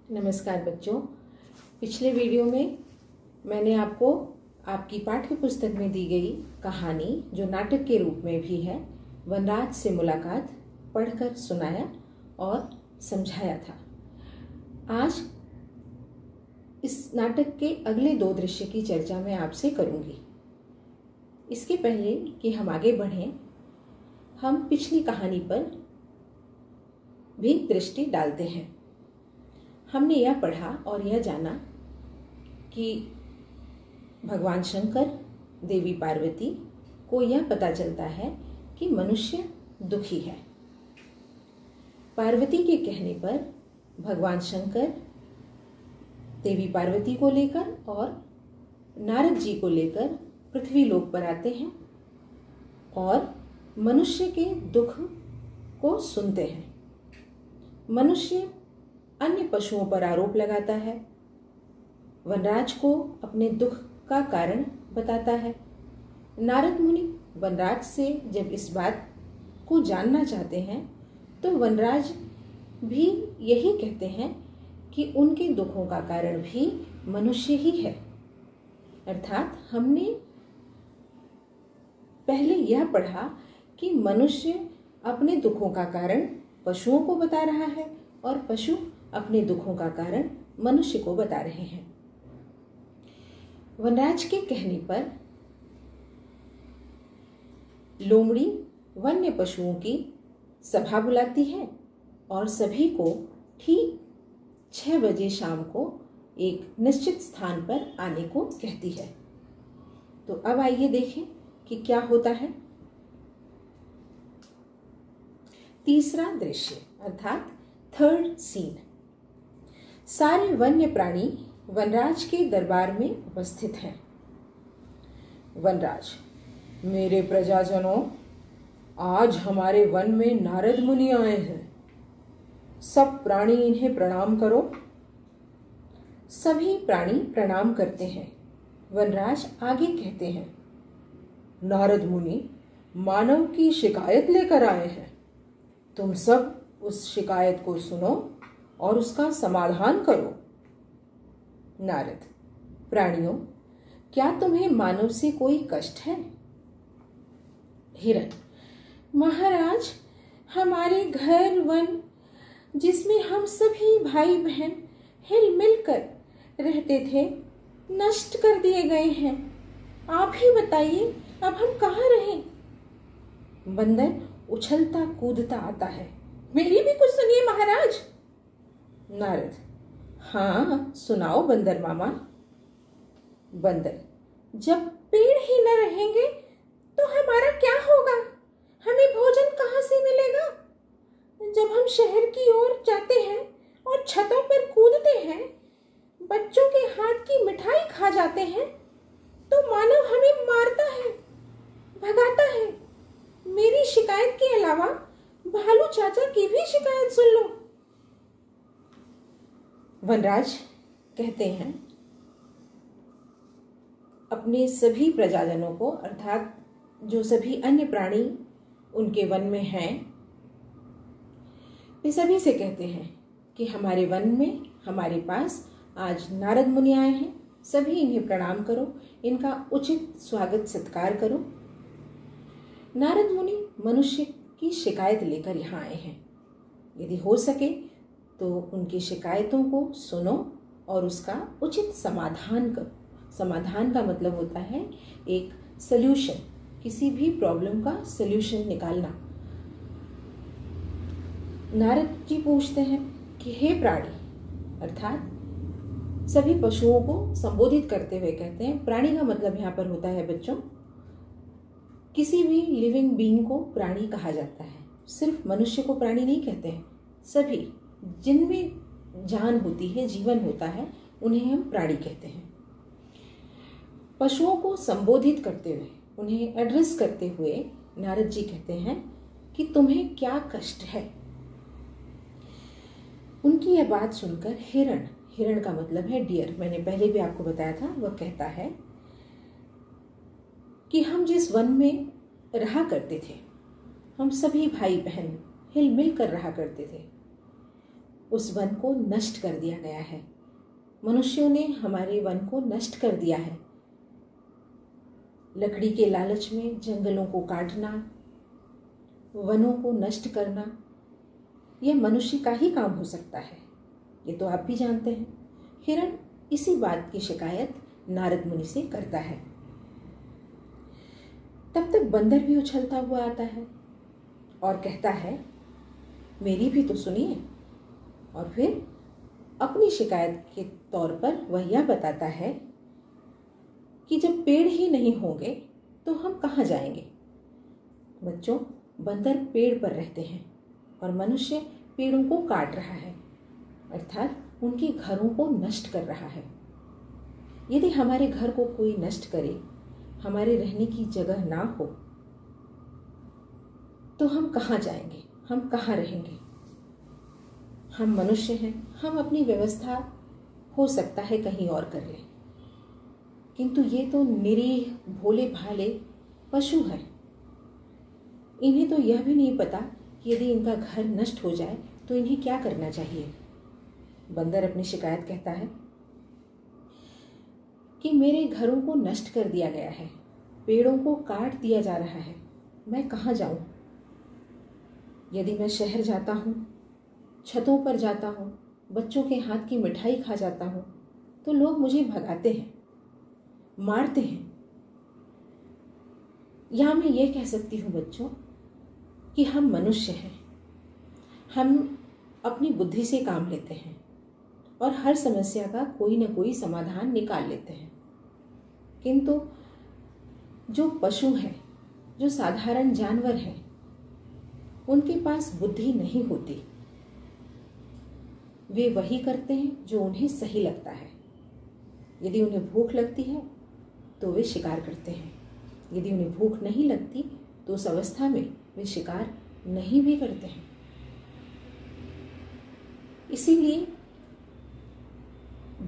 नमस्कार बच्चों। पिछले वीडियो में मैंने आपको आपकी पाठ्य पुस्तक में दी गई कहानी, जो नाटक के रूप में भी है, वनराज से मुलाकात, पढ़कर सुनाया और समझाया था। आज इस नाटक के अगले 2 दृश्य की चर्चा मैं आपसे करूंगी। इसके पहले कि हम आगे बढ़ें, हम पिछली कहानी पर भी दृष्टि डालते हैं। हमने यह पढ़ा और यह जाना कि भगवान शंकर, देवी पार्वती को यह पता चलता है कि मनुष्य दुखी है। पार्वती के कहने पर भगवान शंकर देवी पार्वती को लेकर और नारद जी को लेकर पृथ्वी लोक पर आते हैं और मनुष्य के दुख को सुनते हैं। मनुष्य अन्य पशुओं पर आरोप लगाता है, वनराज को अपने दुख का कारण बताता है। नारद मुनि वनराज से जब इस बात को जानना चाहते हैं तो वनराज भी यही कहते हैं कि उनके दुखों का कारण भी मनुष्य ही है। अर्थात हमने पहले यह पढ़ा कि मनुष्य अपने दुखों का कारण पशुओं को बता रहा है और पशु अपने दुखों का कारण मनुष्य को बता रहे हैं। वनराज के कहने पर लोमड़ी वन्य पशुओं की सभा बुलाती है और सभी को ठीक 6 बजे शाम को एक निश्चित स्थान पर आने को कहती है। तो अब आइए देखें कि क्या होता है। तीसरा दृश्य अर्थात थर्ड सीन। सारे वन्य प्राणी वनराज के दरबार में उपस्थित हैं। वनराज: मेरे प्रजाजनों, आज हमारे वन में नारद मुनि आए हैं। सब प्राणी इन्हें प्रणाम करो। सभी प्राणी प्रणाम करते हैं। वनराज आगे कहते हैं, नारद मुनि मानव की शिकायत लेकर आए हैं। तुम सब उस शिकायत को सुनो और उसका समाधान करो। नारद: प्राणियों, क्या तुम्हें मानव से कोई कष्ट है? हिरण: महाराज, हमारे घर वन जिसमें हम सभी भाई बहन हिल मिलकर रहते थे, नष्ट कर दिए गए हैं। आप ही बताइए, अब हम कहाँ रहें? बंदर उछलता कूदता आता है। मेरी भी कुछ सुनिए महाराज। नारद: हाँ, सुनाओ बंदर मामा। बंदर: जब पेड़ ही न रहेंगे तो हमारा क्या होगा? हमें भोजन कहाँ से मिलेगा? जब हम शहर की ओर जाते हैं और छतों पर कूदते हैं, बच्चों के हाथ की मिठाई खा जाते हैं, तो मानव हमें मारता है, भगाता है। मेरी शिकायत के अलावा भालू चाचा की भी शिकायत सुन लो। वनराज कहते हैं अपने सभी प्रजाजनों को, अर्थात जो सभी अन्य प्राणी उनके वन में हैं, वे सभी से कहते हैं कि हमारे वन में, हमारे पास आज नारद मुनि आए हैं। सभी इन्हें प्रणाम करो, इनका उचित स्वागत सत्कार करो। नारद मुनि मनुष्य की शिकायत लेकर यहाँ आए हैं। यदि हो सके तो उनकी शिकायतों को सुनो और उसका उचित समाधान करो। समाधान का मतलब होता है एक सल्यूशन, किसी भी प्रॉब्लम का सल्यूशन निकालना। नारद जी पूछते हैं कि हे प्राणी, अर्थात सभी पशुओं को संबोधित करते हुए कहते हैं, प्राणी का मतलब यहाँ पर होता है बच्चों, किसी भी लिविंग बीइंग को प्राणी कहा जाता है। सिर्फ मनुष्य को प्राणी नहीं कहते हैं, सभी जिनमें जान होती है, जीवन होता है, उन्हें हम प्राणी कहते हैं। पशुओं को संबोधित करते हुए, उन्हें एड्रेस करते हुए नारद जी कहते हैं कि तुम्हें क्या कष्ट है? उनकी यह बात सुनकर हिरण, हिरण का मतलब है डियर, मैंने पहले भी आपको बताया था, वह कहता है कि हम जिस वन में रहा करते थे, हम सभी भाई बहन हिल मिल कर रहा करते थे, उस वन को नष्ट कर दिया गया है। मनुष्यों ने हमारे वन को नष्ट कर दिया है। लकड़ी के लालच में जंगलों को काटना, वनों को नष्ट करना, यह मनुष्य का ही काम हो सकता है। ये तो आप भी जानते हैं। हिरण इसी बात की शिकायत नारद मुनि से करता है। तब तक बंदर भी उछलता हुआ आता है और कहता है, मेरी भी तो सुनिए। और फिर अपनी शिकायत के तौर पर वह यह बताता है कि जब पेड़ ही नहीं होंगे तो हम कहाँ जाएंगे। बच्चों, बंदर पेड़ पर रहते हैं और मनुष्य पेड़ों को काट रहा है, अर्थात उनके घरों को नष्ट कर रहा है। यदि हमारे घर को कोई नष्ट करे, हमारे रहने की जगह ना हो, तो हम कहाँ जाएंगे, हम कहाँ रहेंगे। हम मनुष्य हैं, हम अपनी व्यवस्था हो सकता है कहीं और कर लें, किंतु ये तो निरीह भोले भाले पशु हैं। इन्हें तो यह भी नहीं पता कि यदि इनका घर नष्ट हो जाए तो इन्हें क्या करना चाहिए। बंदर अपनी शिकायत कहता है कि मेरे घरों को नष्ट कर दिया गया है, पेड़ों को काट दिया जा रहा है, मैं कहाँ जाऊं। यदि मैं शहर जाता हूँ, छतों पर जाता हूँ, बच्चों के हाथ की मिठाई खा जाता हूँ, तो लोग मुझे भगाते हैं, मारते हैं। यहाँ मैं ये कह सकती हूँ बच्चों कि हम मनुष्य हैं, हम अपनी बुद्धि से काम लेते हैं और हर समस्या का कोई न कोई समाधान निकाल लेते हैं। किंतु जो पशु हैं, जो साधारण जानवर हैं, उनके पास बुद्धि नहीं होती। वे वही करते हैं जो उन्हें सही लगता है। यदि उन्हें भूख लगती है तो वे शिकार करते हैं, यदि उन्हें भूख नहीं लगती तो उस अवस्था में वे शिकार नहीं भी करते हैं। इसीलिए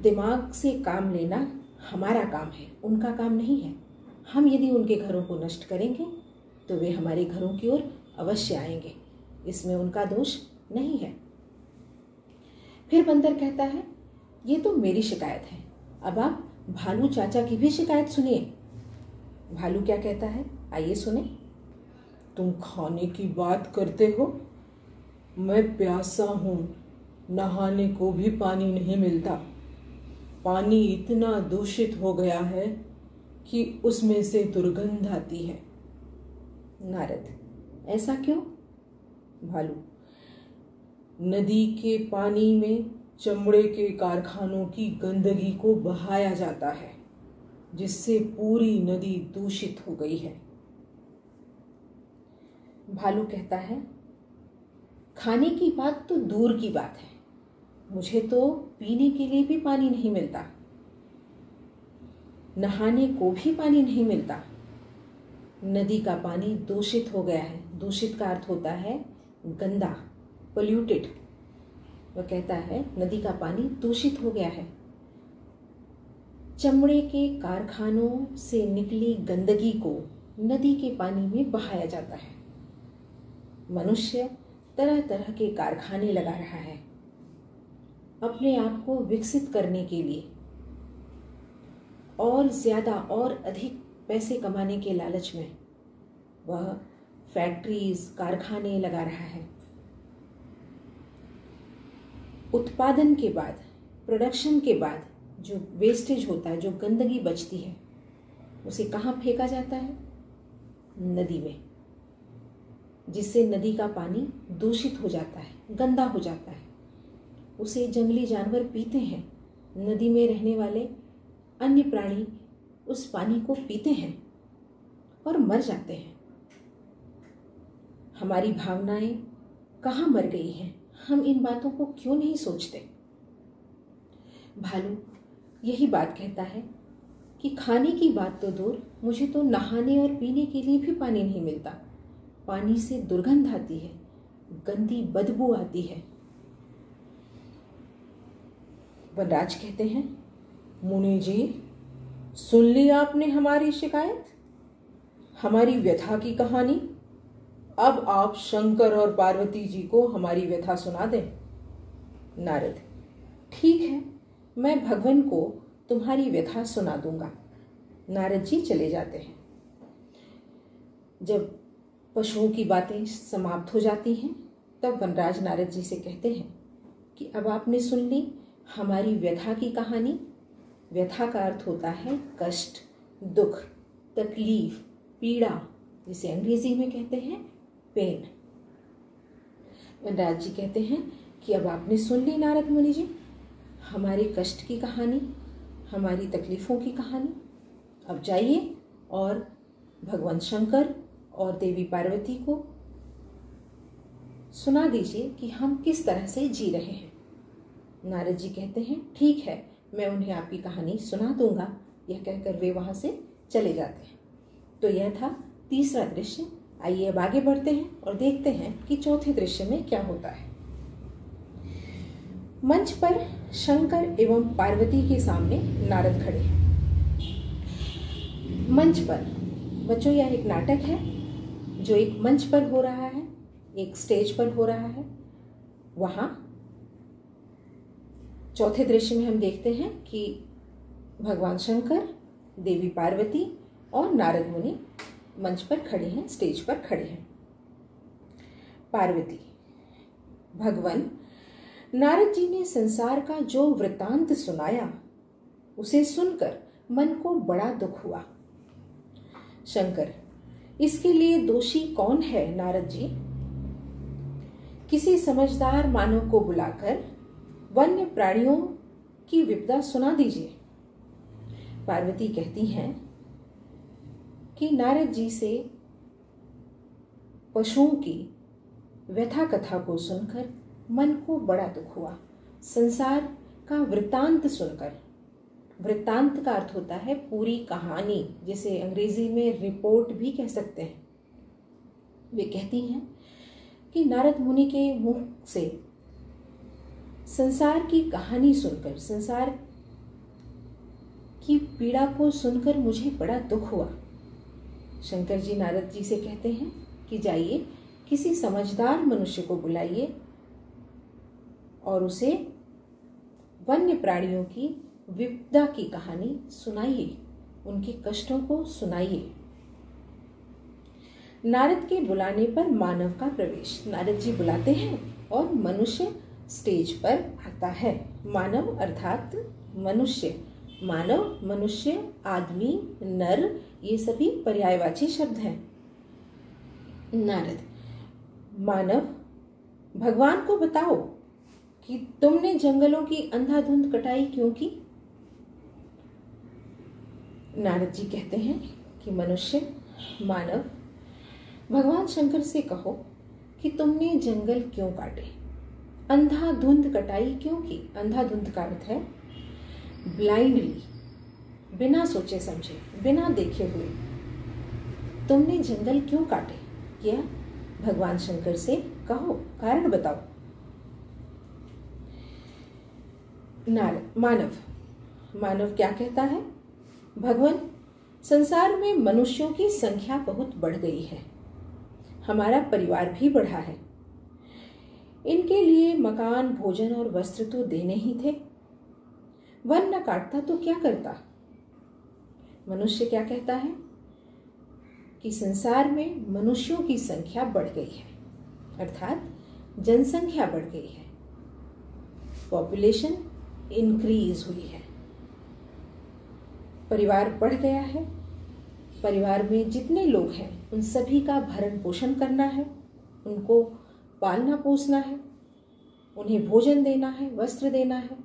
दिमाग से काम लेना हमारा काम है, उनका काम नहीं है। हम यदि उनके घरों को नष्ट करेंगे तो वे हमारे घरों की ओर अवश्य आएंगे, इसमें उनका दोष नहीं है। फिर बंदर कहता है, ये तो मेरी शिकायत है, अब आप भालू चाचा की भी शिकायत सुनिए। भालू क्या कहता है, आइए सुने। तुम खाने की बात करते हो, मैं प्यासा हूँ, नहाने को भी पानी नहीं मिलता। पानी इतना दूषित हो गया है कि उसमें से दुर्गंध आती है। नारद, ऐसा क्यों? भालू, नदी के पानी में चमड़े के कारखानों की गंदगी को बहाया जाता है, जिससे पूरी नदी दूषित हो गई है। भालू कहता है, खाने की बात तो दूर की बात है, मुझे तो पीने के लिए भी पानी नहीं मिलता, नहाने को भी पानी नहीं मिलता। नदी का पानी दूषित हो गया है। दूषित का अर्थ होता है गंदा, पोल्यूटेड। वह कहता है नदी का पानी दूषित हो गया है। चमड़े के कारखानों से निकली गंदगी को नदी के पानी में बहाया जाता है। मनुष्य तरह तरह के कारखाने लगा रहा है अपने आप को विकसित करने के लिए, और ज्यादा और अधिक पैसे कमाने के लालच में वह फैक्ट्रीज, कारखाने लगा रहा है। उत्पादन के बाद, प्रोडक्शन के बाद जो वेस्टेज होता है, जो गंदगी बचती है, उसे कहाँ फेंका जाता है? नदी में, जिससे नदी का पानी दूषित हो जाता है, गंदा हो जाता है। उसे जंगली जानवर पीते हैं, नदी में रहने वाले अन्य प्राणी उस पानी को पीते हैं और मर जाते हैं। हमारी भावनाएं कहाँ मर गई हैं? हम इन बातों को क्यों नहीं सोचते? भालू यही बात कहता है कि खाने की बात तो दूर, मुझे तो नहाने और पीने के लिए भी पानी नहीं मिलता। पानी से दुर्गंध आती है, गंदी बदबू आती है। वनराज कहते हैं, मुनि जी, सुन ली आपने हमारी शिकायत, हमारी व्यथा की कहानी। अब आप शंकर और पार्वती जी को हमारी व्यथा सुना दें। नारद, ठीक है, मैं भगवान को तुम्हारी व्यथा सुना दूंगा। नारद जी चले जाते हैं। जब पशुओं की बातें समाप्त हो जाती हैं तब वनराज नारद जी से कहते हैं कि अब आपने सुन ली हमारी व्यथा की कहानी। व्यथा का अर्थ होता है कष्ट, दुख, तकलीफ, पीड़ा, जिसे अंग्रेजी में कहते हैं पेन। वनराज जी कहते हैं कि अब आपने सुन ली नारद मुनि जी हमारे कष्ट की कहानी, हमारी तकलीफों की कहानी। अब जाइए और भगवान शंकर और देवी पार्वती को सुना दीजिए कि हम किस तरह से जी रहे हैं। नारद जी कहते हैं ठीक है, मैं उन्हें आपकी कहानी सुना दूंगा। यह कहकर वे वहां से चले जाते हैं। तो यह था तीसरा दृश्य। आइए अब आगे बढ़ते हैं और देखते हैं कि चौथे दृश्य में क्या होता है। मंच पर शंकर एवं पार्वती के सामने नारद खड़े हैं। मंच पर बच्चों यह एक नाटक है जो एक मंच पर हो रहा है, एक स्टेज पर हो रहा है। वहां चौथे दृश्य में हम देखते हैं कि भगवान शंकर, देवी पार्वती और नारद मुनि मंच पर खड़े हैं, स्टेज पर खड़े हैं। पार्वती, भगवान नारद जी ने संसार का जो वृत्तांत सुनाया उसे सुनकर मन को बड़ा दुख हुआ। शंकर, इसके लिए दोषी कौन है नारद जी? किसी समझदार मानव को बुलाकर वन्य प्राणियों की विपदा सुना दीजिए। पार्वती कहती हैं कि नारद जी से पशुओं की व्यथा कथा को सुनकर मन को बड़ा दुख हुआ। संसार का वृत्तांत सुनकर, वृत्तांत का अर्थ होता है पूरी कहानी, जिसे अंग्रेजी में रिपोर्ट भी कह सकते हैं। वे कहती हैं कि नारद मुनि के मुख से संसार की कहानी सुनकर, संसार की पीड़ा को सुनकर मुझे बड़ा दुख हुआ। शंकर जी नारद जी से कहते हैं कि जाइए किसी समझदार मनुष्य को बुलाइए और उसे वन्य प्राणियों की विपदा की कहानी सुनाइए, उनके कष्टों को सुनाइए। नारद के बुलाने पर मानव का प्रवेश। नारद जी बुलाते हैं और मनुष्य स्टेज पर आता है। मानव अर्थात मनुष्य, मानव, मनुष्य, आदमी, नर, ये सभी पर्यायवाची शब्द हैं। नारद, मानव, भगवान को बताओ कि तुमने जंगलों की अंधाधुंध कटाई क्यों की? नारद जी कहते हैं कि मनुष्य, मानव, भगवान शंकर से कहो कि तुमने जंगल क्यों काटे, अंधाधुंध कटाई क्यों की? अंधाधुंध का अर्थ है ब्लाइंडली, बिना सोचे समझे, बिना देखे हुए तुमने जंगल क्यों काटे? यह भगवान शंकर से कहो, कारण बताओ। मानव, मानव क्या कहता है? भगवान, संसार में मनुष्यों की संख्या बहुत बढ़ गई है, हमारा परिवार भी बढ़ा है। इनके लिए मकान, भोजन और वस्त्र तो देने ही थे। वन न काटता तो क्या करता? मनुष्य क्या कहता है कि संसार में मनुष्यों की संख्या बढ़ गई है, अर्थात जनसंख्या बढ़ गई है, पॉपुलेशन इंक्रीज हुई है, परिवार बढ़ गया है। परिवार में जितने लोग हैं उन सभी का भरण पोषण करना है, उनको पालना पोसना है, उन्हें भोजन देना है, वस्त्र देना है।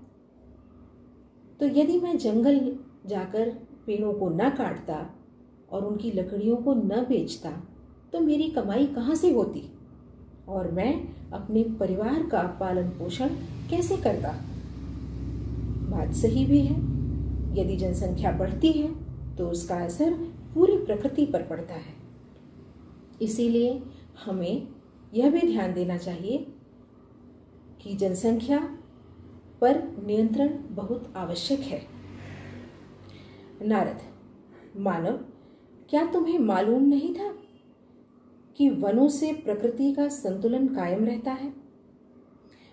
तो यदि मैं जंगल जाकर पेड़ों को न काटता और उनकी लकड़ियों को न बेचता तो मेरी कमाई कहाँ से होती और मैं अपने परिवार का पालन पोषण कैसे करता? बात सही भी है। यदि जनसंख्या बढ़ती है तो उसका असर पूरी प्रकृति पर पड़ता है। इसीलिए हमें यह भी ध्यान देना चाहिए कि जनसंख्या पर नियंत्रण बहुत आवश्यक है। नारद, मानव, क्या तुम्हें मालूम नहीं था कि वनों से प्रकृति का संतुलन कायम रहता है?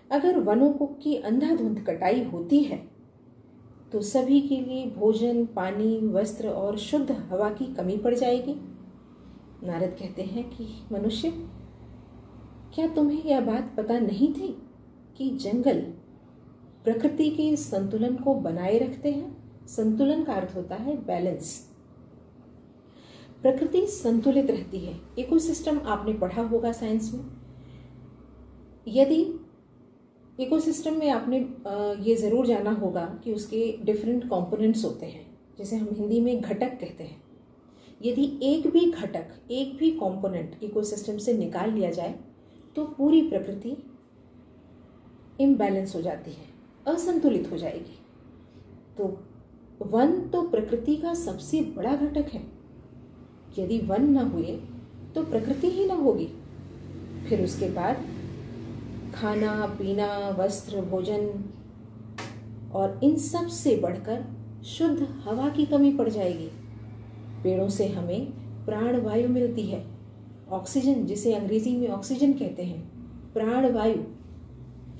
अगर वनों को की अंधाधुंध कटाई होती है तो सभी के लिए भोजन, पानी, वस्त्र और शुद्ध हवा की कमी पड़ जाएगी। नारद कहते हैं कि मनुष्य, क्या तुम्हें यह बात पता नहीं थी कि जंगल प्रकृति के संतुलन को बनाए रखते हैं? संतुलन का अर्थ होता है बैलेंस। प्रकृति संतुलित रहती है। इकोसिस्टम आपने पढ़ा होगा साइंस में। यदि इकोसिस्टम में आपने ये ज़रूर जाना होगा कि उसके डिफरेंट कंपोनेंट्स होते हैं, जैसे हम हिंदी में घटक कहते हैं। यदि एक भी घटक, एक भी कंपोनेंट इकोसिस्टम से निकाल लिया जाए तो पूरी प्रकृति इम्बैलेंस हो जाती है, असंतुलित हो जाएगी। तो वन तो प्रकृति का सबसे बड़ा घटक है। यदि वन न हुए तो प्रकृति ही न होगी। फिर उसके बाद खाना, पीना, वस्त्र, भोजन और इन सब से बढ़कर शुद्ध हवा की कमी पड़ जाएगी। पेड़ों से हमें प्राण वायु मिलती है, ऑक्सीजन, जिसे अंग्रेजी में ऑक्सीजन कहते हैं। प्राण वायु,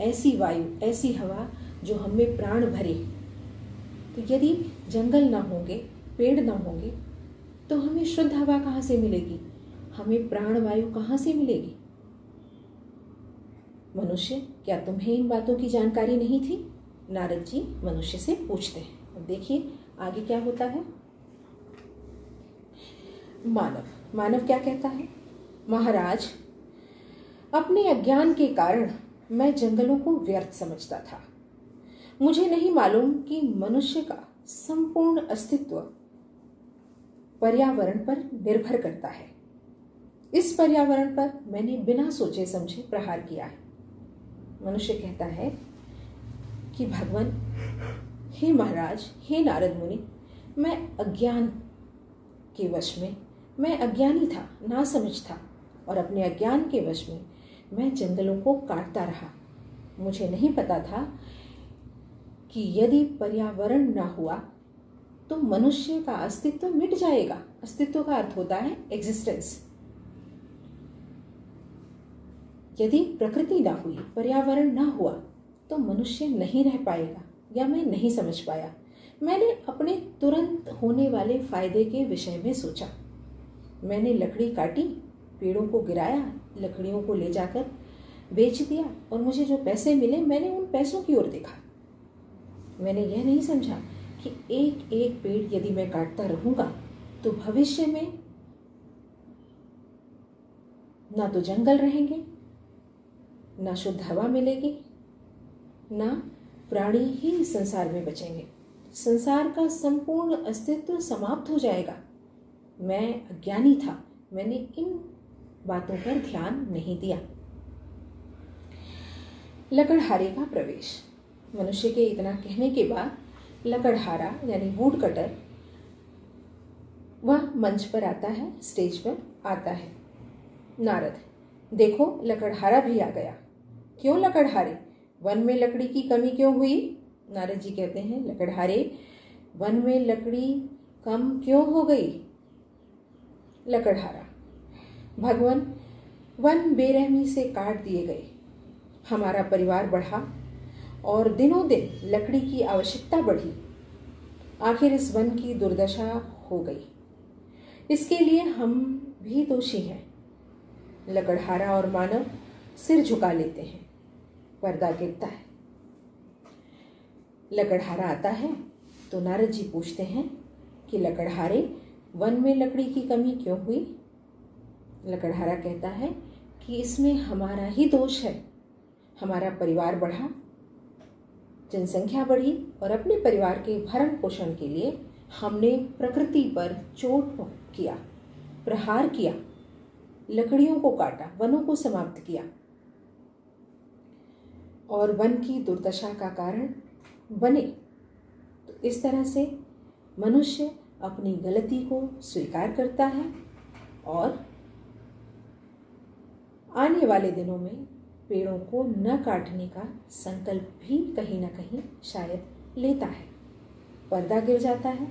ऐसी हवा जो हमें प्राण भरे। तो यदि जंगल ना होंगे, पेड़ ना होंगे तो हमें शुद्ध हवा कहाँ से मिलेगी? हमें प्राण वायु कहाँ से मिलेगी? मनुष्य, क्या तुम्हें इन बातों की जानकारी नहीं थी? नारद जी मनुष्य से पूछते हैं। अब देखिए आगे क्या होता है। मानव क्या कहता है? महाराज, अपने अज्ञान के कारण मैं जंगलों को व्यर्थ समझता था। मुझे नहीं मालूम कि मनुष्य का संपूर्ण अस्तित्व पर्यावरण पर निर्भर करता है। इस पर्यावरण पर मैंने बिना सोचे समझे प्रहार किया है। मनुष्य कहता है कि भगवान, हे महाराज, हे नारद मुनि, मैं अज्ञान के वश में, मैं अज्ञानी था, ना समझ था, और अपने अज्ञान के वश में मैं जंगलों को काटता रहा। मुझे नहीं पता था कि यदि पर्यावरण ना हुआ तो मनुष्य का अस्तित्व मिट जाएगा। अस्तित्व का अर्थ होता है एग्जिस्टेंस। यदि प्रकृति ना हुई, पर्यावरण ना हुआ तो मनुष्य नहीं रह पाएगा, या मैं नहीं समझ पाया। मैंने अपने तुरंत होने वाले फायदे के विषय में सोचा। मैंने लकड़ी काटी, पेड़ों को गिराया, लकड़ियों को ले जाकर बेच दिया, और मुझे जो पैसे मिले मैंने उन पैसों की ओर देखा। मैंने यह नहीं समझा कि एक एक पेड़ यदि मैं काटता रहूंगा तो भविष्य में ना तो जंगल रहेंगे, ना शुद्ध हवा मिलेगी, ना प्राणी ही संसार में बचेंगे। संसार का संपूर्ण अस्तित्व समाप्त हो जाएगा। मैं अज्ञानी था, मैंने इन बातों पर ध्यान नहीं दिया। लकड़हारे का प्रवेश। मनुष्य के इतना कहने के बाद लकड़हारा यानी वुड कटर वह मंच पर आता है, स्टेज पर आता है। नारद, देखो लकड़हारा भी आ गया। क्यों लकड़हारे? वन में लकड़ी की कमी क्यों हुई? नारद जी कहते हैं, लकड़हारे, वन में लकड़ी कम क्यों हो गई? लकड़हारा, भगवान, वन बेरहमी से काट दिए गए। हमारा परिवार बढ़ा और दिनों दिन लकड़ी की आवश्यकता बढ़ी। आखिर इस वन की दुर्दशा हो गई। इसके लिए हम भी दोषी हैं। लकड़हारा और मानव सिर झुका लेते हैं। पर्दा गिरता है। लकड़हारा आता है तो नारद जी पूछते हैं कि लकड़हारे, वन में लकड़ी की कमी क्यों हुई? लकड़हारा कहता है कि इसमें हमारा ही दोष है। हमारा परिवार बढ़ा, जनसंख्या बढ़ी, और अपने परिवार के भरण पोषण के लिए हमने प्रकृति पर चोट किया, प्रहार किया, लकड़ियों को काटा, वनों को समाप्त किया, और वन की दुर्दशा का कारण बने। तो इस तरह से मनुष्य अपनी गलती को स्वीकार करता है और आने वाले दिनों में पेड़ों को न काटने का संकल्प भी कहीं ना कहीं शायद लेता है। पर्दा गिर जाता है,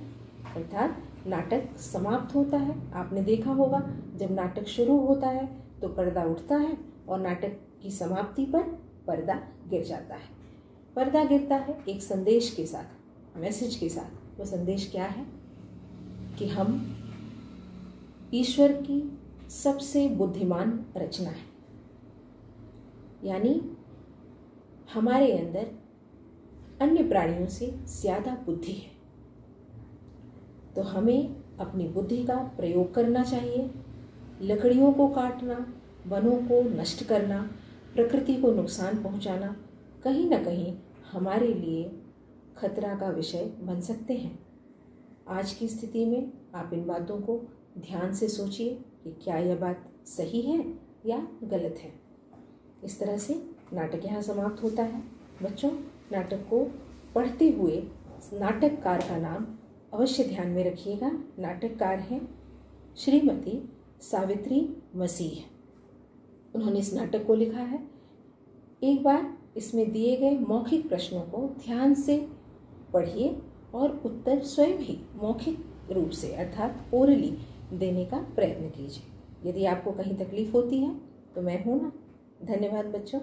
अर्थात नाटक समाप्त होता है। आपने देखा होगा जब नाटक शुरू होता है तो पर्दा उठता है और नाटक की समाप्ति पर पर्दा गिर जाता है। पर्दा गिरता है एक संदेश के साथ, मैसेज के साथ। वो संदेश क्या है कि हम ईश्वर की सबसे बुद्धिमान रचना है, यानी हमारे अंदर अन्य प्राणियों से ज्यादा बुद्धि है। तो हमें अपनी बुद्धि का प्रयोग करना चाहिए। लकड़ियों को काटना, वनों को नष्ट करना, प्रकृति को नुकसान पहुंचाना कहीं ना कहीं हमारे लिए खतरा का विषय बन सकते हैं। आज की स्थिति में आप इन बातों को ध्यान से सोचिए कि क्या यह बात सही है या गलत है। इस तरह से नाटक यहाँ समाप्त होता है। बच्चों, नाटक को पढ़ते हुए नाटककार का नाम अवश्य ध्यान में रखिएगा। नाटककार हैं श्रीमती सावित्री मसीह। उन्होंने इस नाटक को लिखा है। एक बार इसमें दिए गए मौखिक प्रश्नों को ध्यान से पढ़िए और उत्तर स्वयं ही मौखिक रूप से अर्थात ओरली देने का प्रयत्न कीजिए। यदि आपको कहीं तकलीफ होती है तो मैं हूं ना। धन्यवाद बच्चों।